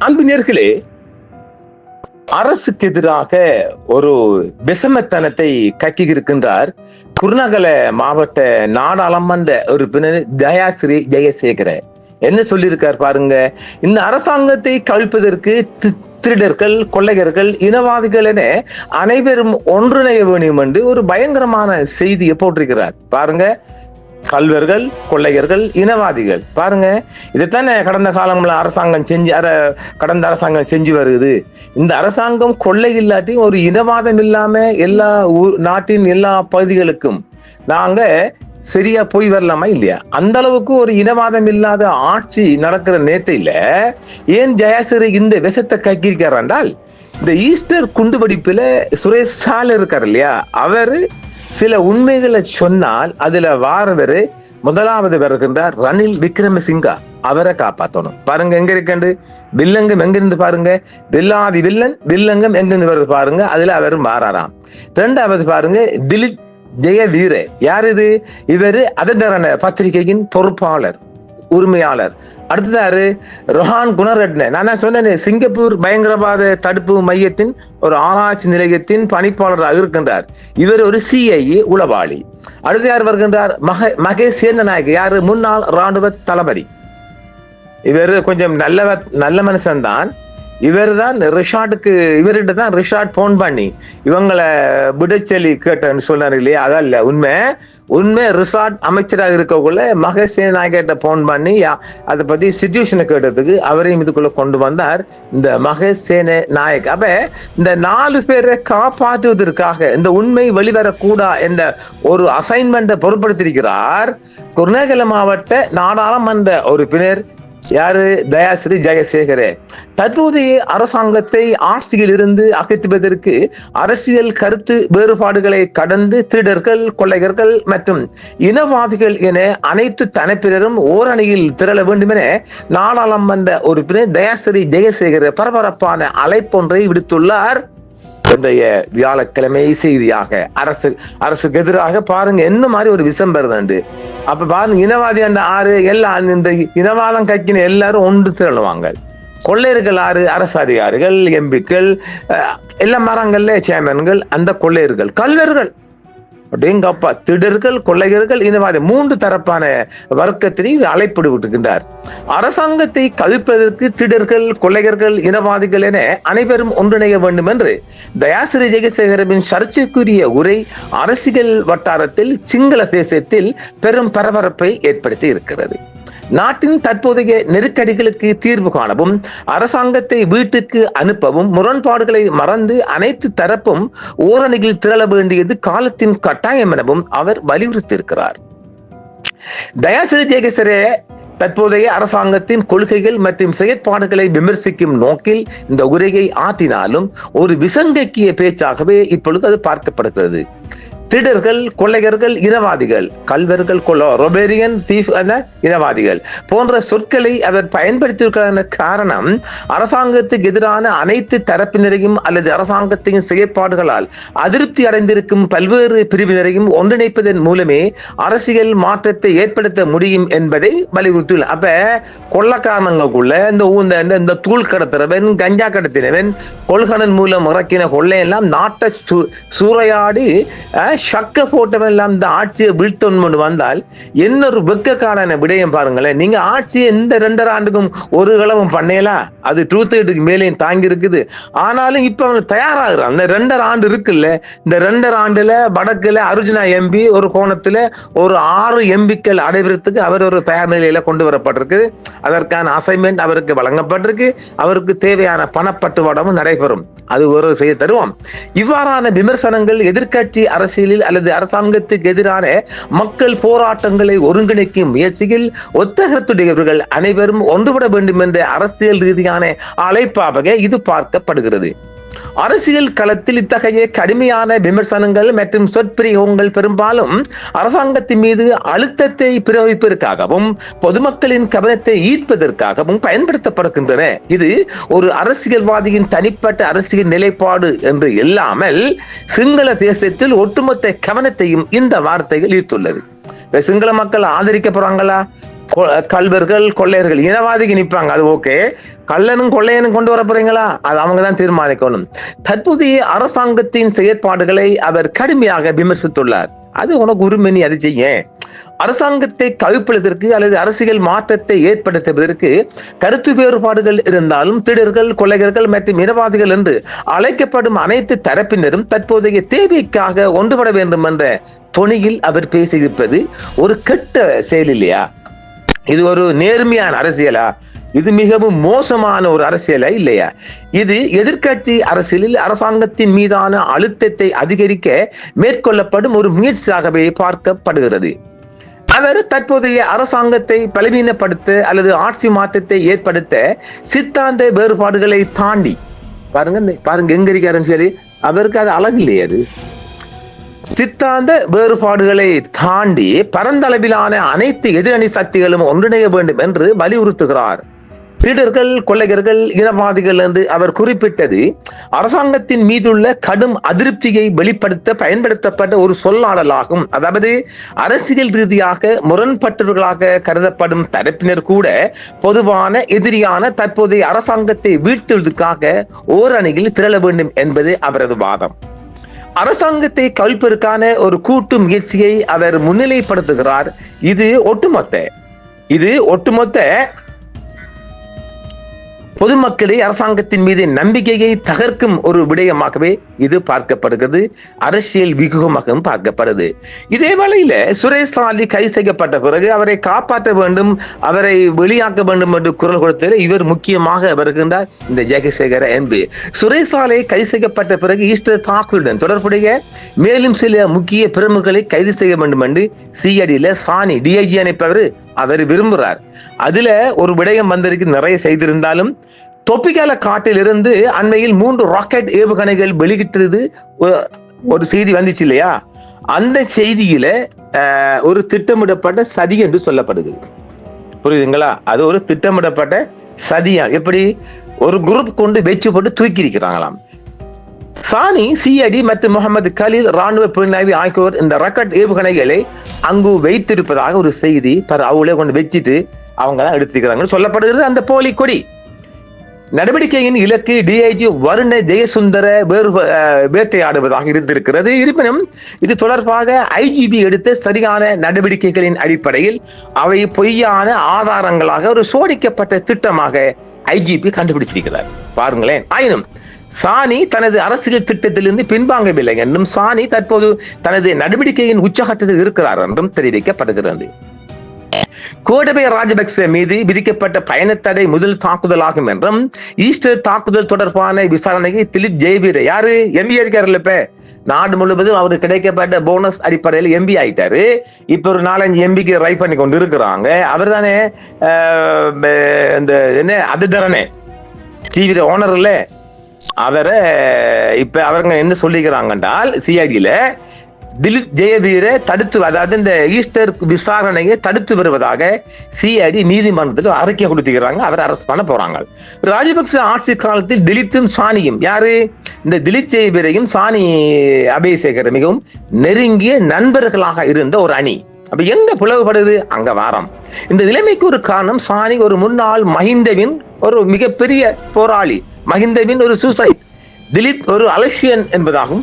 அன்பினர்களே, அரசுக்கு எதிராக ஒரு விஷமத்தனத்தை கக்கியிருக்கின்றார் குருநகல மாவட்ட நாடாளுமன்ற உறுப்பினர் தயாசிறி ஜெயசேகர. என்ன சொல்லியிருக்கார் பாருங்க. இந்த அரசாங்கத்தை கவிழ்ப்பதற்கு திருடர்கள், கொள்ளையர்கள், இனவாதிகள் என அனைவரும் ஒன்றிணைய வேண்டும் என்று ஒரு பயங்கரமான செய்தியை போட்டிருக்கிறார் பாருங்க. கல்வர்கள், கொள்ளையர்கள், இனவாதிகள் பாருங்க. இதைத்தானே கடந்த காலங்கள கடந்த அரசாங்கம் செஞ்சு வருது. இந்த அரசாங்கம் கொள்ளை இல்லாட்டி ஒரு இனவாதம் இல்லாம எல்லா நாட்டின் எல்லா பகுதிகளுக்கும் நாங்க சரியா போய் வரலாமா இல்லையா? அந்த அளவுக்கு ஒரு இனவாதம் இல்லாத ஆட்சி நடக்கிற நேரத்தில ஏன் ஜெயசிறி இந்த விஷத்தை கக்கிருக்கார் என்றால், இந்த ஈஸ்டர் குண்டுவெடிப்புல சுரேஷ் சால் இருக்கார் இல்லையா, அவரு சில உண்மைகளை சொன்னால் அதுல வாரவரு முதலாவது வருகின்றார் ரணில் விக்ரமசிங்கா. அவரை காப்பாற்றணும் பாருங்க. எங்க இருக்கு வில்லங்கம் எங்கிருந்து பாருங்க. வில்லாதி வில்லன் வில்லங்கம் எங்கிருந்து வருது பாருங்க. அதுல அவரும் மாறாராம். இரண்டாவது பாருங்க திலீப் ஜெயவீர. யார் இது? இவரு அதந்தரன பத்திரிகையின் பொறுப்பாளர், உரிமையாளர். அடுத்ததாரு ரொஹான் குணரட்ன. நான் சொன்னேன், சிங்கப்பூர் பயங்கரவாத தடுப்பு மையத்தின் ஒரு ஆராய்ச்சி நிலையத்தின் பணிப்பாளராக இருக்கின்றார். இவர் ஒரு சிஐஏ உளவாளி. அடுத்து யார் வருகின்றார்? மகேஷ் சேந்தநாயக். யாரு? முன்னாள் ராணுவ தளபதி. இவர் கொஞ்சம் நல்ல மனுஷன் தான். இவர் தான் இவர்கிட்ட தான் ரிஷாட் போன் பண்ணி இவங்களை விடச்சொல்லி கேட்டேன்னு சொன்னார் இல்லையா? அதல்ல உண்மை ரிசார்ட் அமைச்சராக இருக்கக்குள்ள மகேஷ் சேனநாயகிட்ட போன் பண்ணி அதை பத்தி சிச்சுவேஷனை கேட்டதுக்கு அவரையும் இதுக்குள்ள கொண்டு வந்தார் இந்த மகேஷ் சேனநாயக். அப்ப இந்த 4 பேரை காப்பாற்றுவதற்காக இந்த உண்மை வெளிவரக்கூடா என்ற ஒரு அசைன்மெண்ட்டை பொருட்படுத்தியிருக்கிறார் குருநகல மாவட்ட நாடாளுமன்ற உறுப்பினர் யாரு? தயாசிறி ஜெயசேகர. தற்போதைய அரசாங்கத்தை ஆட்சியில் இருந்து அகற்றுவதற்கு அரசியல் கருத்து வேறுபாடுகளை கடந்து திருடர்கள், கொள்ளையர்கள் மற்றும் இனவாதிகள் என அனைத்து தனிப்பினரும் ஓரணியில் திரள வேண்டும் என நாடாளுமன்ற உறுப்பினர் தயாசிறி ஜெயசேகர பரபரப்பான அழைப்பொன்றை விடுத்துள்ளார். இன்றைய வியாழக்கிழமை செய்தியாக அரசுக்கு எதிராக பாருங்க என்ன மாதிரி ஒரு விஷம் வருது. அப்ப பாருங்க, இனவாதி என்ற ஆறு எல்லாம் இந்த இனவாதம் கட்சின எல்லாரும் ஒன்று திரளுவாங்க. கொள்ளையர்கள் ஆறு? அரசு அதிகாரிகள், எம்பிக்கள், எல்லா மரங்கள்ல சேர்மன்கள். அந்த கொள்ளையர்கள் கல்வர்கள் அப்படிங்கப்பா, திடர்கள், கொள்ளையர்கள், இனவாதி 3 தரப்பான வர்க்கத்தினை அழைப்பிடு விட்டுகின்றார். அரசாங்கத்தை கவிழ்ப்பதற்கு திடர்கள், கொள்ளையர்கள், இனவாதிகள் என அனைவரும் ஒன்றிணைய வேண்டும் என்று தயாசிறி ஜெயசேகரவின் சர்ச்சைக்குரிய உரை அரசியல் வட்டாரத்தில் சிங்கள தேசத்தில் பெரும் பரபரப்பை ஏற்படுத்தி இருக்கிறது. நாட்டின் தற்போதைய நெருக்கடிகளுக்கு தீர்வு காணவும் அரசாங்கத்தை வீட்டுக்கு அனுப்பவும் முரண்பாடுகளை மறந்து அனைத்து தரப்பும் ஓரணியில் திரள வேண்டியது காலத்தின் கட்டாயம் எனவும் அவர் வலியுறுத்தியிருக்கிறார். தயாசிறி ஜெயசேகர தற்போதைய அரசாங்கத்தின் கொள்கைகள் மற்றும் செயற்பாடுகளை விமர்சிக்கும் நோக்கில் இந்த உரையை ஆற்றினாலும் ஒரு விசங்கக்கிய பேச்சாகவே இப்பொழுது அது பார்க்கப்படுகிறது. திடர்கள், கொள்ளையர்கள், இனவாதிகள், கல்வர்கள், ரொபேரியன் தீஃப் இனவாதிகள் போன்ற சொற்களை அவர் பயன்படுத்தியிருக்கிற காரணம் அரசாங்கத்துக்கு எதிரான அனைத்து தரப்பினரையும் அல்லது அரசாங்கத்தின் செயற்பாடுகளால் அதிருப்தி அடைந்திருக்கும் பல்வேறு பிரிவினரையும் ஒன்றிணைப்பதன் மூலமே அரசியல் மாற்றத்தை ஏற்படுத்த முடியும் என்பதை வலியுறுத்தியுள்ளார். அப்ப கொள்ளக்காரணங்களுக்குள்ள இந்த தூள் கடத்துறவன், கஞ்சா கடத்தினவன், கொள்கணன் மூலம் இறக்கின கொள்ளையெல்லாம் நாட்டை சூறையாடி சக்க போட்டவன் எல்லாம் இந்த ஆட்சியை வீழ்த்தொன்னு வந்தால் என்ன ஒரு வெக்கக்கான விடயம் பாருங்களேன். நீங்க ஆட்சியை இந்த 2.5 ஆண்டுக்கும் ஒரு களவும் பண்ணலாம், அது 2/3 மேலேயும் தாங்கி இருக்குது. ஆனாலும் இப்ப அவன் தயாராகிறான். இந்த 2.5 ஆண்டு இருக்குல்ல, இந்த 2.5 ஆண்டுல வடக்குல அர்ஜுனா எம்பி ஒரு கோணத்துல ஒரு 6 எம்பிக்கள் அடைவதற்கு அவர் ஒரு தயார் நிலையில கொண்டு வரப்பட்டிருக்கு. அதற்கான அசைன்மெண்ட் அவருக்கு வழங்கப்பட்டிருக்கு. அவருக்கு தேவையான பணப்பட்டுவாடமும் நடைபெறும். அது ஒரு செய்ய தருவோம். இவ்வாறான விமர்சனங்கள் எதிர்கட்சி அரசியலில் அல்லது அரசாங்கத்துக்கு எதிரான மக்கள் போராட்டங்களை ஒருங்கிணைக்கும் முயற்சியில் ஒத்தகத்துடையவர்கள் அனைவரும் ஒன்றுபட வேண்டும் என்ற அரசியல் ரீதியான அழைப்பாக இது பார்க்கப்படுகிறது. அரசியல் களத்தில் இத்தகைய கடுமையான விமர்சனங்கள் மற்றும் சொற்பிரயோகங்கள் பெரும்பாலும் அரசாங்கத்தின் மீது அழுத்தத்தை பிரயோகிப்பதற்காகவும் பொதுமக்களின் கவனத்தை ஈர்ப்பதற்காகவும் பயன்படுத்தப்படுகின்றன. இது ஒரு அரசியல்வாதியின் தனிப்பட்ட அரசியல் நிலைப்பாடு என்று இல்லாமல் சிங்கள தேசத்தில் ஒட்டுமொத்த கவனத்தையும் இந்த வார்த்தைகள் ஈர்த்துள்ளது. சிங்கள மக்கள் ஆதரிக்க போறாங்களா? கல்வர்கள் கொள்ளையர்கள் இனவாதிக்கு நிற்பாங்க, அது ஓகே. கள்ளனும் கொள்ளையனும் கொண்டு வர போறீங்களா, அது அவங்கதான் தீர்மானிக்கணும். தற்போதைய அரசாங்கத்தின் செயற்பாடுகளை அவர் கடுமையாக விமர்சித்துள்ளார். அது உனக்கு உரிமை, நீ அதை செய்ய. அரசாங்கத்தை கவிழ்ப்பதற்கு அல்லது அரசியல் மாற்றத்தை ஏற்படுத்துவதற்கு கருத்து வேறுபாடுகள் இருந்தாலும் திடர்கள், கொள்ளையர்கள் மற்றும் இனவாதிகள் என்று அழைக்கப்படும் அனைத்து தரப்பினரும் தற்போதைய தேவைக்காக ஒன்றுபட வேண்டும் என்ற தொனியில் அவர் பேசியிருப்பது ஒரு கெட்ட செயல் இல்லையா? இது ஒரு நேர்மையான அரசியலா? இது மிகவும் மோசமான ஒரு அரசியலா இல்லையா? இது எதிர்க்கட்சி அரசியலில் அரசாங்கத்தின் மீதான அழுத்தத்தை அதிகரிக்க மேற்கொள்ளப்படும் ஒரு முயற்சியாகவே பார்க்கப்படுகிறது. அவர் தற்போதைய அரசாங்கத்தை பலவீனப்படுத்த அல்லது ஆட்சி மாற்றத்தை ஏற்படுத்த சித்தாந்த வேறுபாடுகளை தாண்டி பாருங்க எங்க இருக்காருன்னு சரி, அவருக்கு அது அழகு இல்லையே. அது சித்தாந்த வேறுபாடுகளை தாண்டி பரந்தளவிலான அனைத்து எதிரணி சக்திகளும் ஒன்றிணைய வேண்டும் என்று வலியுறுத்துகிறார். திருடர்கள், கொள்ளையர்கள், இனவாதிகள் என்று அவர் குறிப்பிட்டது அரசாங்கத்தின் மீதுள்ள கடும் அதிருப்தியை வெளிப்படுத்த பயன்படுத்தப்பட்ட ஒரு சொல்லாடலாகும். அதாவது அரசியல் ரீதியாக முரண்பட்டவர்களாக கருதப்படும் தரப்பினர் கூட பொதுவான எதிரியான தற்போதைய அரசாங்கத்தை வீழ்த்துவதற்காக ஓரணியில் திரள வேண்டும் என்பது அவரது வாதம். அரசாங்கத்தை கவிழ்ப்பதற்கான ஒரு கூட்டு முயற்சியை அவர் முன்னிலைப்படுத்துகிறார். இது ஒட்டுமொத்த பொதுமக்களை அரசாங்கத்தின் மீது நம்பிக்கையை தகர்க்கும் ஒரு விடயமாகவே இது பார்க்கப்படுகிறது, அரசியல் வியூகமாகவும் பார்க்கப்படுது. இதே வேளையில சுரேஷ் சாலி கைது செய்யப்பட்ட பிறகு அவரை காப்பாற்ற வேண்டும், அவரை வெளியாக்க வேண்டும் என்று குரல் கொடுத்ததில் இவர் முக்கியமாக வருகின்றார், இந்த ஜெயசேகர எம்பி. சுரேஷ் சாலை கைது செய்யப்பட்ட பிறகு ஈஸ்டர் தாக்குதலுடன் தொடர்புடைய மேலும் சில முக்கிய பிரமுகர்களை கைது செய்ய வேண்டும் என்று சிஐடியில சாணி டிஐஜி அனுப்பவர் அவர் விரும்புகிறார். அதுல ஒரு விடயம் வந்திருக்கு, நிறைய செய்திருந்தாலும் தொப்பிகால காட்டில் இருந்து அண்மையில் 3 ராக்கெட் ஏவுகணைகள் வெளியிட்டது ஒரு செய்தி வந்துச்சு இல்லையா? அந்த செய்தியில ஒரு திட்டமிடப்பட்ட சதி என்று சொல்லப்படுது. புரியுதுங்களா? அது ஒரு திட்டமிடப்பட்ட சதியா, எப்படி ஒரு குரூப் கொண்டு வெச்சு போட்டு தூக்கி இருக்கிறாங்களாம். சாணி, சிஐடி மற்றும் முகமது கலீல் ராணுவ புலனாய்வு ஆகியோர் இந்த ராக்கெட் ஏவுகணைகளை அங்கு வைத்திருப்பதாக ஒரு செய்தி அவளே கொண்டு வச்சுட்டு அவங்க தான் எடுத்துக்கிறாங்கன்னு சொல்லப்படுகிறது. அந்த போலி கொடி நடவடிக்கையின் இலக்கு டிஐஜி வருண ஜெயசுந்தர வேட்டையாடுவதாக இருந்திருக்கிறது. இருப்பினும் இது தொடர்பாக ஐஜிபி எடுத்த சரியான நடவடிக்கைகளின் அடிப்படையில் அவை பொய்யான ஆதாரங்களாக ஒரு சோடிக்கப்பட்ட திட்டமாக ஐஜிபி கண்டுபிடிச்சிருக்கிறார். பாருங்களேன். ஆயினும் சாணி தனது அரசியல் திட்டத்திலிருந்து பின்வாங்கவில்லை என்றும் சாணி தற்போது தனது நடவடிக்கையின் உச்சகட்டத்தில் இருக்கிறார் என்றும் தெரிவிக்கப்படுகிறது. கோடபய ராஜபக்ச மீது விதிக்கப்பட்ட பயணத்தடை முதல் தாக்குதலாகும் என்றும் ஈஸ்டர் தாக்குதல் தொடர்பான விசாரணையை திலீப் ஜெயவீர யாரு எம்பி இருக்காருல்ல, இப்ப நாடு முழுவதும் அவருக்கு கிடைக்கப்பட்ட போனஸ் அடிப்படையில் எம்பி ஆயிட்டாரு. இப்ப ஒரு 4-5 எம்பிக்கு ரை பண்ணி கொண்டு இருக்கிறாங்க. அவர் தானே இந்த என்ன அதுதரனே டிவி ஓனர் இல்ல, அவரை இப்ப அவருங்க என்ன சொல்லிக்கிறாங்க என்றால் சிஐடியில திலீப் ஜெயவீர தடுத்து, அதாவது இந்த ஈஸ்டர் விசாரணையை தடுத்து வருவதாக சிஐடி நீதிமன்றத்தில் அறிக்கை கொடுத்துக்கிறாங்க. அவரை அரெஸ்ட் பண்ண போறாங்க. ராஜபக்ச ஆட்சி காலத்தில் திலீப்பும் சாணியும் யாரு, இந்த திலீப் ஜெயவீரையும் சாணி அபேசேகர் மிகவும் நெருங்கிய நண்பர்களாக இருந்த ஒரு அணி. அப்ப எங்க பிளவுபடுது, அங்க வாரம். இந்த நிலைமைக்கு ஒரு காரணம் சாணி ஒரு முன்னாள் மஹிந்தவின் ஒரு மிகப்பெரிய போராளி, மஹிந்தவின் ஒரு சூசைட், திலீப் ஒரு அலட்சியன் என்பதாகவும்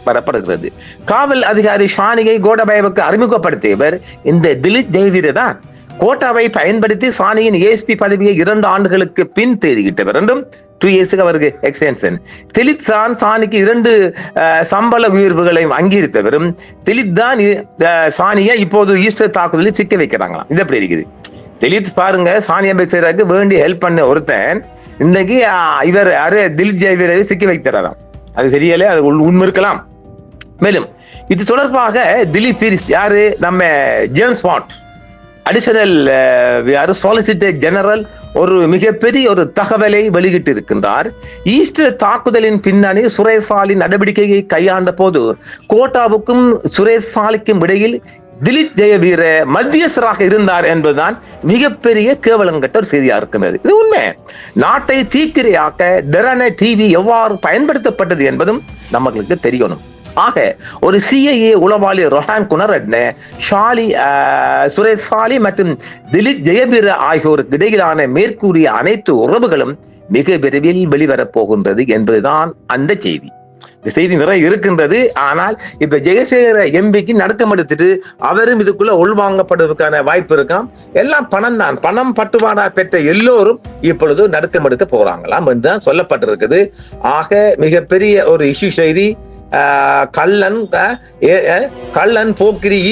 வரப்படுகிறது. காவல் அதிகாரி சாணியை கோட்டாபயவுக்கு அறிமுகப்படுத்தியவர் இந்த திலீப் ஜெயவீர தான். கோட்டாவை பயன்படுத்தி சாணியின் ஏஎஸ்பி பதவியை 2 ஆண்டுகளுக்கு பின் தேதியிட்டவர் என்றும் 2 இயர்ஸுக்கு அவருக்கு எக்ஸ்டென்ஷன். திலீப் தான் சாணிக்கு 2 சம்பள உயர்வுகளையும் அங்கீகரித்தவரும் திலீப் தான் சாணியை இப்போது ஈஸ்டர் தாக்குதலில் சிக்க வைக்கிறாங்களாம். இது எப்படி இருக்குது? திலீப் பாருங்க, சானியா பேசுறதுக்கு வேண்டி ஹெல்ப் பண்ண ஒருத்தன் இன்னைக்கு இவர் யாரு திலீப் ஜெயவீரவை சிக்கி வைக்கிறாராம். அது தெரியல, அது உண்மை இருக்கலாம். மேலும் இது தொடர்பாக திலீப் யாரு, நம்ம James bond additional solicitor general ஒரு மிகப்பெரிய ஒரு தகவலை வெளியிட்டு இருக்கின்றார். ஈஸ்டர் தாக்குதலின் பின்னணி சுரேஷ் சாலின் நடவடிக்கையை கையாண்ட போது கோட்டாவுக்கும் சுரேஷ் சாலிக்கும் இடையில் திலீப் ஜெயவீர மத்தியஸ்தராக இருந்தார் என்பதுதான் மிகப்பெரிய கேவலங்கட்ட ஒரு செய்தியா இருக்கிறது. இது உண்மை. நாட்டை தீக்கிரையாக்க தரண டிவி எவ்வாறு பயன்படுத்தப்பட்டது என்பதும் நமக்கு தெரியணும். ஆக ஒரு CIA உளவாளி ரொஹான் குணரட்ன, சுரேஷ் சாலி மற்றும் திலீப் ஜெயவீர ஆகியோருக்கு இடையிலான மேற்கூறிய அனைத்து உறவுகளும் மிக விரைவில் வெளிவரப் போகின்றது என்பதுதான் அந்த செய்தி. இந்த செய்தி நிறைய இருக்கின்றது. ஆனால் இப்ப ஜெயசேகர எம்பிக்கு நடக்கம் எடுத்துட்டு அவரும் இதுக்குள்ள உள்வாங்கப்படுவதற்கான வாய்ப்பு இருக்காம். எல்லாம் பணம் தான், பணம் பட்டுவாடா பெற்ற எல்லோரும் இப்பொழுது நடுக்கம் எடுக்க போறாங்களாம் என்றுதான் சொல்லப்பட்டிருக்குது. ஆக மிகப்பெரிய ஒரு இஷ்யூ செய்தி. கள்ளன் போக்கிரி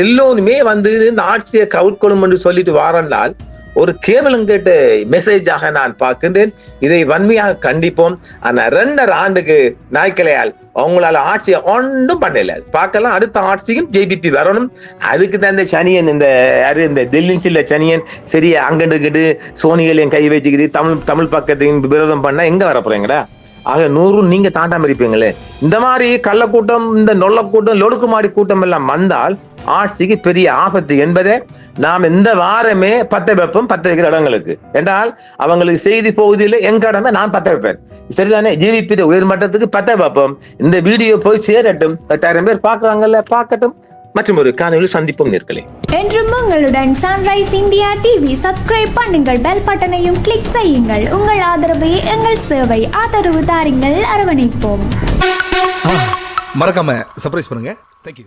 எல்லோருமே வந்து இந்த ஆட்சியை கவுட்கொள்ளும் என்று சொல்லிட்டு வாரண்டால் ஒரு கேவலம் கேட்ட மெசேஜாக நான் பார்க்கின்றேன். இதை வன்மையாக கண்டிப்போம். ஆனா 2.5 ஆண்டுக்கு நாய்க்கலையால் அவங்களால ஆட்சியை ஒன்றும் பண்ணல. பார்க்கலாம், அடுத்த ஆட்சியும் JBP வரணும். அதுக்கு தான் இந்த சனியன், இந்த டெல்லியில் சனியன் சரியா அங்கிட்டு சோனிகளையும் கை வச்சுக்கிட்டு தமிழ் பக்கத்தையும் விரோதம் பண்ணா எங்க வர போறீங்கடா? ஆக 100 நீங்க தாண்டாம இருப்பீங்களே. இந்த மாதிரி கள்ளக்கூட்டம், இந்த நொல்லக்கூட்டம், லொடுக்குமாடி கூட்டம் எல்லாம் வந்தால் ஆட்சிக்கு பெரிய ஆபத்து என்பதை நாம் இந்த வாரமே பத்த வைப்போம். பத்த வைக்கிற இடங்களுக்கு என்றால் அவங்களுக்கு செய்தி பகுதியில் எங்க இடம் நான் பத்த வைப்பேன். சரிதானே? JVP உயர்மட்டத்துக்கு பத்த வைப்போம். இந்த வீடியோ போய் சேரட்டும். 10,000 பேர் பார்க்கறாங்கல்ல, பார்க்கட்டும். மற்றும் ஒரு காணொளியில் சந்திப்போம் நேர்களே. என்றும் உங்களுடன் சன்ரைஸ் இந்தியா டிவி. சப்ஸ்கிரைப் பண்ணுங்கள், பெல் பட்டனையும் கிளிக் செய்யுங்கள். உங்கள் ஆதரவே எங்கள் சேவை. ஆதரவு தாருங்கள், அரவணைப்போம். மறக்காம சர்ப்ரைஸ் பண்ணுங்க. தேங்க்யூ.